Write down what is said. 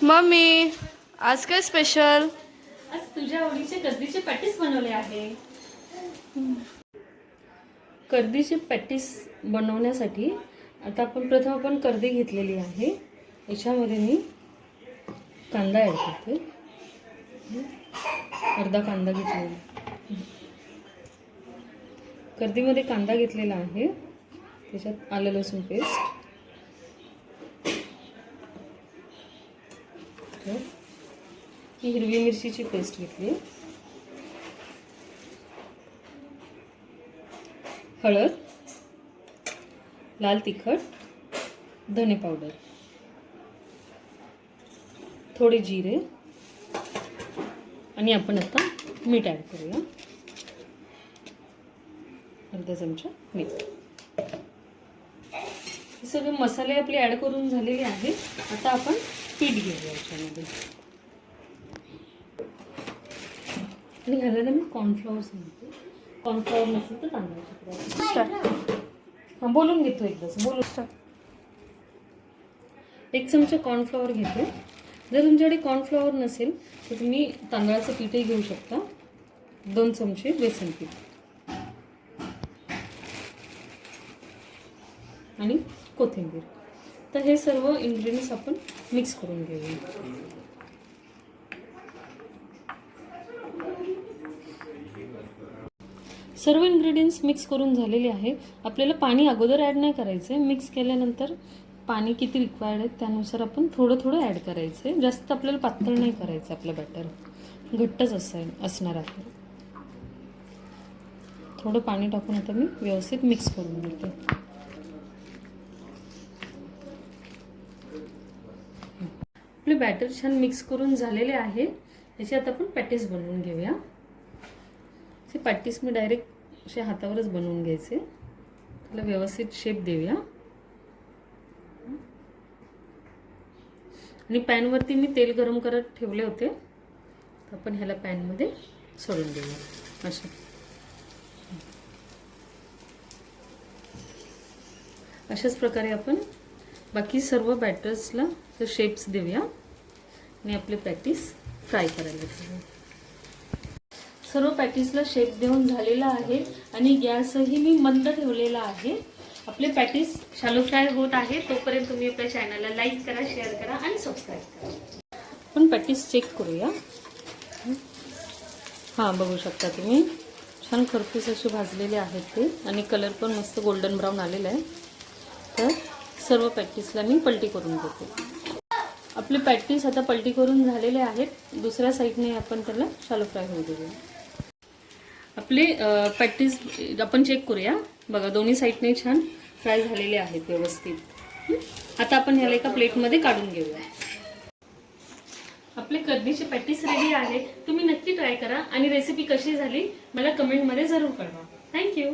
Mummy आज काय special? आज तुझ्या आवडीचे कर्दीचे पॅटीस बनवले आहे। कर्दीचे पॅटीस बनवण्यासाठी आता प्रथम कर्दी घेतलेली आहे। याच्यामध्ये मी कांदा ॲड करते, अर्धा कांदा घेतलेला। कर्दीमध्ये कांदा घेतलेला आहे, त्याच्यात आलं लसूण पेस्ट, हिरवी मिरचीची पेस्ट घेतली, हळद, लाल तिखट, धने पावडर, थोडे जिरे आणि आपण आता मीठ ॲड करूया, अर्धा चमचा मीठ। हे सगळे मसाले आपले ॲड करून झालेले आहे। आता आपण पीठ घेऊया याच्यामध्ये, आणि ह्याला ना मी कॉर्नफ्लॉवर सांगते, कॉर्नफ्लॉवर नसेल तर तांदळाचे। हां, बोलून घेतो एकदाच, बोलू स्टार्ट। 1 चमचा कॉर्नफ्लॉवर घेतो। जर तुमच्याकडे कॉर्नफ्लॉवर नसेल तर तुम्ही तांदळाचं पीठही घेऊ शकता। 2 चमचे बेसन पीठ आणि कोथिंबीर। तर हे सर्व इन्ग्रेडियंट्स आपण मिक्स करून घेऊया। सर्व इन्ग्रेडियंट्स मिक्स करून झालेले आहे। आपल्याला पाणी अगोदर ॲड नाही करायचं आहे, मिक्स केल्यानंतर पाणी किती रिक्वायर्ड आहे त्यानुसार आपण थोडं थोडं ॲड करायचं आहे। जास्त आपल्याला पातळ नाही करायचं, आपलं बॅटर घट्टच असणार आहे। थोडं पाणी टाकून आता मी व्यवस्थित मिक्स करून घेते। आपले बॅटर छान मिक्स करून झालेले आहे। याच्यात आपण पॅटीस बनवून घेऊया। हे पॅटीस मी डायरेक्ट अशा हातावरच बनवून घ्यायचे, त्याला व्यवस्थित शेप देऊया। आणि पॅनवरती मी तेल गरम करत ठेवले होते, तर आपण ह्याला पॅनमध्ये सोडून देऊया। अशाच प्रकारे आपण बाकी सर्व बॅटर्सला शेप्स देऊया आणि आपले पॅटीस फ्राय करायला ठेवूया। सर्व पॅटीसला शेप देऊन झालेला आहे आणि गॅसही मी मंद ठेवलेला आहे। आपले पॅटीस शॅलो फ्राय होत आहे, तोपर्यंत तुम्ही आपल्या चॅनलला लाईक करा, शेअर करा आणि सबस्क्राईब करा। आपण पॅटीस चेक करूया। हां, बघू शकता तुम्ही छान खरपूस असे भाजलेले आहेत ते, आणि कलर पण मस्त गोल्डन ब्राऊन आलेला आहे। तर सर्व पॅटीसला मी पलटी करून घेते। आपले पॅटीस आता पलटी करून झालेले आहेत। दुसऱ्या साईडने आपण त्याला शॅलो फ्राय होऊ देऊया। आपले पॅटीस आपण चेक करूया। बघा, दोन्ही साईडने छान फ्राय झालेले आहेत व्यवस्थित। आता आपण ह्याला एका प्लेटमध्ये काढून घेऊया। आपले कर्दीचे पॅटीस रेडी आहे। तुम्ही नक्की ट्राय करा आणि रेसिपी कशी झाली मला कमेंटमध्ये जरूर कळवा। थँक्यू।